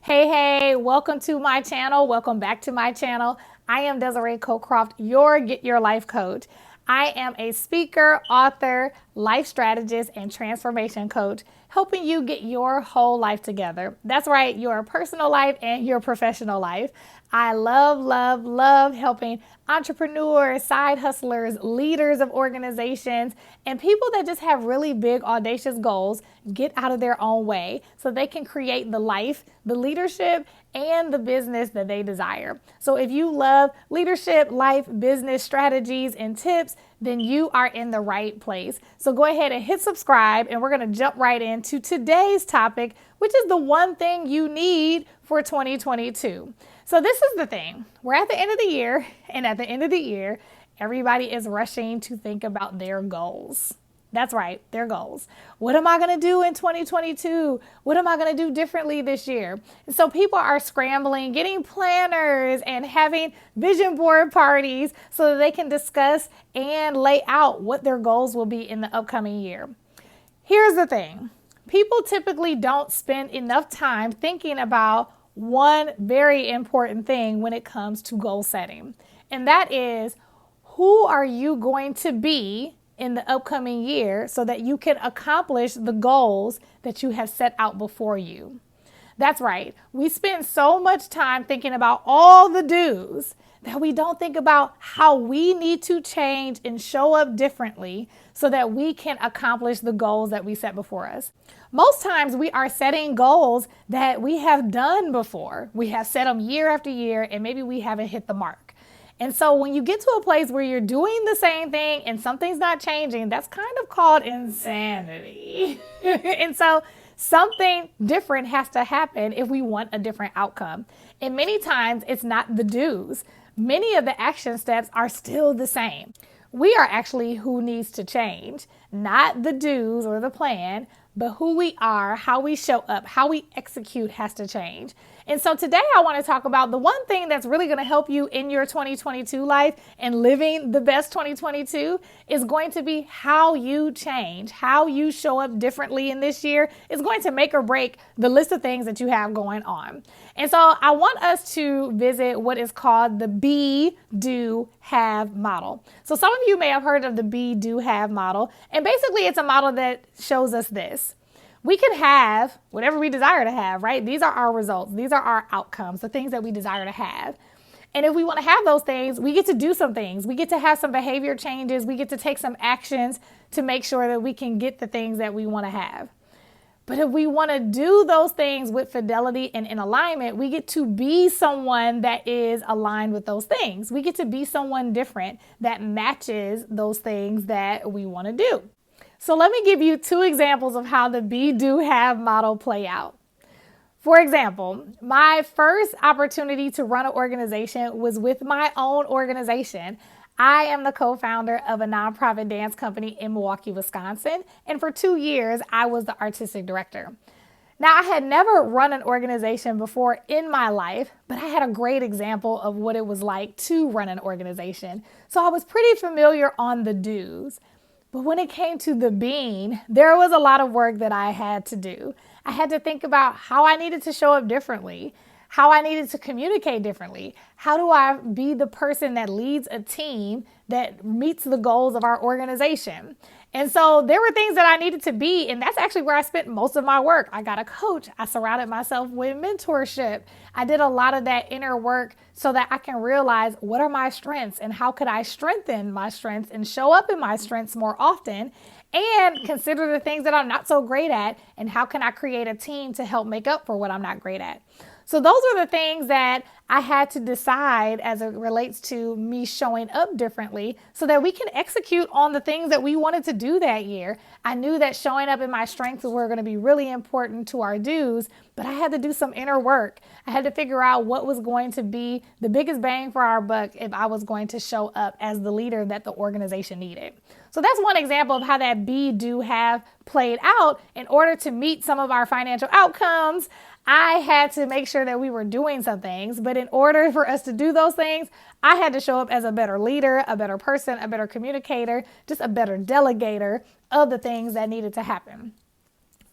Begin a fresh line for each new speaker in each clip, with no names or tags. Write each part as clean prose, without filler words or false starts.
Hey, welcome to my channel. Welcome back to my channel. I am Desiree Cocroft, your Get Your Life coach. I am a speaker, author, life strategist, and transformation coach, helping you get your whole life together. That's right, your personal life and your professional life. I love helping entrepreneurs, side hustlers, leaders of organizations, and people that just have really big, audacious goals get out of their own way so they can create the life, the leadership, and the business that they desire. So if you love leadership, life, business strategies, and tips, then you are in the right place. So go ahead and hit subscribe, and we're going to jump right into today's topic, which is the one thing you need for 2022. So this is the thing. We're at the end of the year, and at the end of the year, everybody is rushing to think about their goals. That's right, their goals. What am I going to do in 2022? What am I going to do differently this year? And so people are scrambling, getting planners and having vision board parties so that they can discuss and lay out what their goals will be in the upcoming year. Here's the thing. People typically don't spend enough time thinking about one very important thing when it comes to goal setting. And that is, who are you going to be in the upcoming year so that you can accomplish the goals that you have set out before you? That's right. We spend so much time thinking about all the do's that we don't think about how we need to change and show up differently so that we can accomplish the goals that we set before us. Most times we are setting goals that we have done before. We have set them year after year, and maybe we haven't hit the mark. And so when you get to a place where you're doing the same thing and something's not changing, that's kind of called insanity. And so something different has to happen if we want a different outcome. And many times it's not the do's. Many of the action steps are still the same. We are actually who needs to change, not the do's or the plan, but who we are, how we show up, how we execute has to change. And so today I want to talk about the one thing that's really going to help you in your 2022 life and living the best 2022 is going to be how you change, how you show up differently in this year is going to make or break the list of things that you have going on. And so I want us to visit what is called the be, do, have model. So some of you may have heard of the be, do, have model. And basically it's a model that shows us this. We can have whatever we desire to have, right? These are our results. These are our outcomes, the things that we desire to have. And if we want to have those things, we get to do some things. We get to have some behavior changes. We get to take some actions to make sure that we can get the things that we want to have. But if we want to do those things with fidelity and in alignment, we get to be someone that is aligned with those things. We get to be someone different that matches those things that we want to do. So let me give you two examples of how the be, do, have model play out. For example, my first opportunity to run an organization was with my own organization. I am the co-founder of a nonprofit dance company in Milwaukee, Wisconsin, and for 2 years, I was the artistic director. Now, I had never run an organization before in my life, but I had a great example of what it was like to run an organization. So I was pretty familiar on the do's. But when it came to the being, there was a lot of work that I had to do. I had to think about how I needed to show up differently, how I needed to communicate differently. How do I be the person that leads a team that meets the goals of our organization? And so there were things that I needed to be, and that's actually where I spent most of my work. I got a coach. I surrounded myself with mentorship. I did a lot of that inner work so that I can realize what are my strengths and how could I strengthen my strengths and show up in my strengths more often, and consider the things that I'm not so great at and how can I create a team to help make up for what I'm not great at. So those are the things that I had to decide as it relates to me showing up differently so that we can execute on the things that we wanted to do that year. I knew that showing up in my strengths were going to be really important to our do's, but I had to do some inner work. I had to figure out what was going to be the biggest bang for our buck if I was going to show up as the leader that the organization needed. So that's one example of how that be, do, have played out. In order to meet some of our financial outcomes, I had to make sure that we were doing some things, but in order for us to do those things, I had to show up as a better leader, a better person, a better communicator, just a better delegator of the things that needed to happen.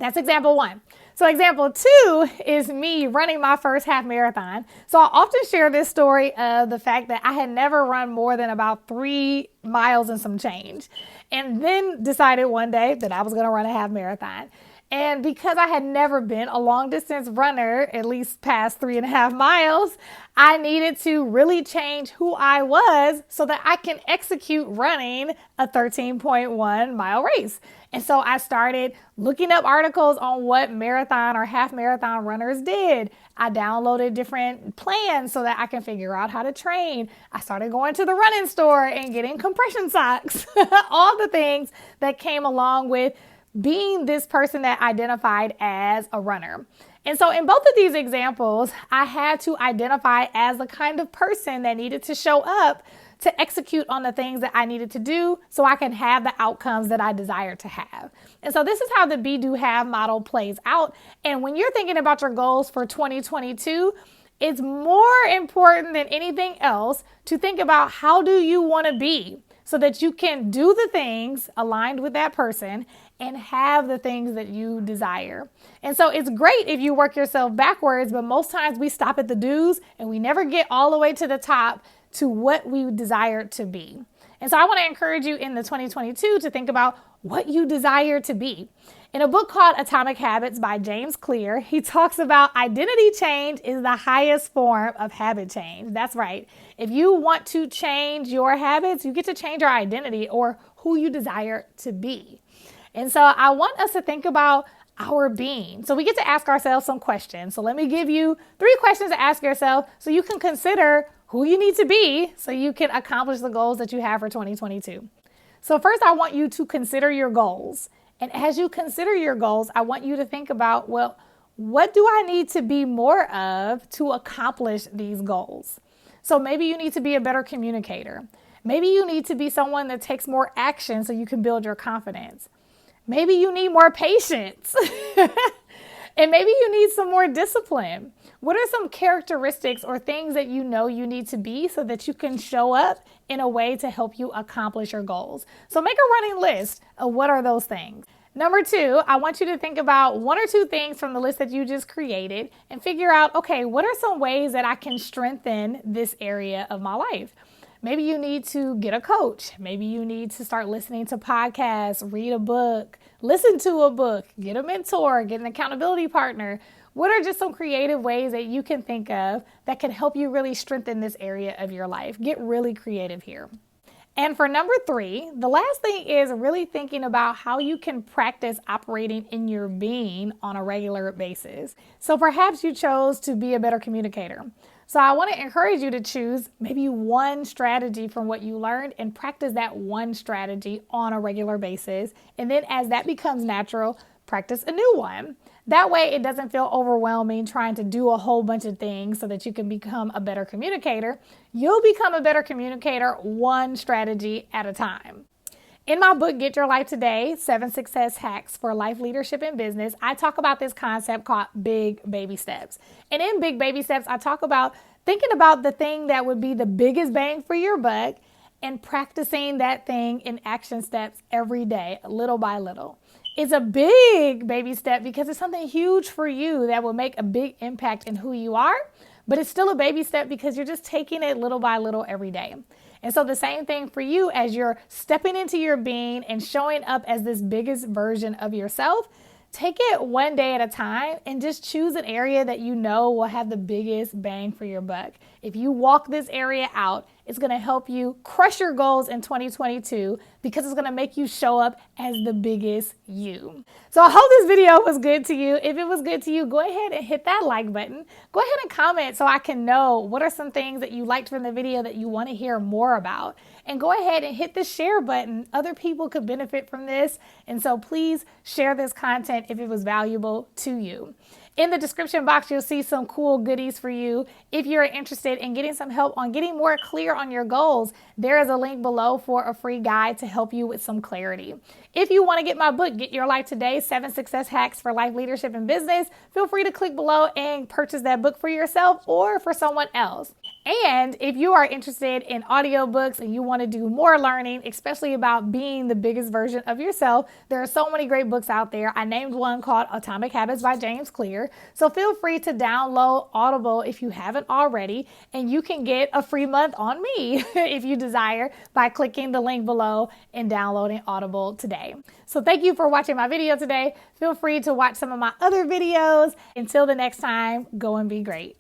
That's example one. So example two is me running my first half marathon. So I often share this story of the fact that I had never run more than about 3 miles and some change, and then decided one day that I was going to run a half marathon. And because I had never been a long distance runner, at least past 3.5 miles, I needed to really change who I was so that I can execute running a 13.1 mile race. And so I started looking up articles on what marathon or half marathon runners did. I downloaded different plans so that I can figure out how to train. I started going to the running store and getting compression socks, all the things that came along with being this person that identified as a runner. And so in both of these examples, I had to identify as the kind of person that needed to show up to execute on the things that I needed to do so I can have the outcomes that I desire to have. And so this is how the be, do, have model plays out. And when you're thinking about your goals for 2022, it's more important than anything else to think about how do you want to be so that you can do the things aligned with that person and have the things that you desire. And so it's great if you work yourself backwards, but most times we stop at the do's and we never get all the way to the top to what we desire to be. And so I want to encourage you in the 2022 to think about what you desire to be. In a book called Atomic Habits by James Clear, he talks about identity change is the highest form of habit change. That's right. If you want to change your habits, you get to change your identity or who you desire to be. And so I want us to think about our being. So we get to ask ourselves some questions. So let me give you 3 questions to ask yourself so you can consider who you need to be so you can accomplish the goals that you have for 2022. So first, I want you to consider your goals. And as you consider your goals, I want you to think about, well, what do I need to be more of to accomplish these goals? So maybe you need to be a better communicator. Maybe you need to be someone that takes more action so you can build your confidence. Maybe you need more patience. And maybe you need some more discipline. What are some characteristics or things that you know you need to be so that you can show up in a way to help you accomplish your goals? So make a running list of what are those things. Number 2, I want you to think about 1 or 2 things from the list that you just created and figure out, okay, what are some ways that I can strengthen this area of my life? Maybe you need to get a coach. Maybe you need to start listening to podcasts, read a book, listen to a book, get a mentor, get an accountability partner. What are just some creative ways that you can think of that can help you really strengthen this area of your life? Get really creative here. And for number 3, the last thing is really thinking about how you can practice operating in your being on a regular basis. So perhaps you chose to be a better communicator. So I want to encourage you to choose maybe 1 strategy from what you learned and practice that 1 strategy on a regular basis. And then as that becomes natural, practice a new one. That way it doesn't feel overwhelming trying to do a whole bunch of things so that you can become a better communicator. You'll become a better communicator 1 strategy at a time. In my book, Get Your Life Today, 7 Success Hacks for Life, Leadership, and Business, I talk about this concept called big baby steps. And in big baby steps, I talk about thinking about the thing that would be the biggest bang for your buck and practicing that thing in action steps every day, little by little. It's a big baby step because it's something huge for you that will make a big impact in who you are, but it's still a baby step because you're just taking it little by little every day. And so the same thing for you as you're stepping into your being and showing up as this biggest version of yourself. Take it 1 day at a time and just choose an area that you know will have the biggest bang for your buck. If you walk this area out, it's going to help you crush your goals in 2022 because it's going to make you show up as the biggest you. So I hope this video was good to you. If it was good to you, go ahead and hit that like button. Go ahead and comment so I can know what are some things that you liked from the video that you want to hear more about. And go ahead and hit the share button. Other people could benefit from this. And so please share this content if it was valuable to you. In the description box, you'll see some cool goodies for you. If you're interested in getting some help on getting more clear on your goals, there is a link below for a free guide to help you with some clarity. If you want to get my book, Get Your Life Today, 7 Success Hacks for Life, Leadership, and Business, feel free to click below and purchase that book for yourself or for someone else. And if you are interested in audiobooks and you want to do more learning, especially about being the biggest version of yourself, there are so many great books out there. I named one called Atomic Habits by James Clear. So feel free to download Audible if you haven't already, and you can get a free month on me if you desire by clicking the link below and downloading Audible today. So thank you for watching my video today. Feel free to watch some of my other videos. Until the next time, go and be great.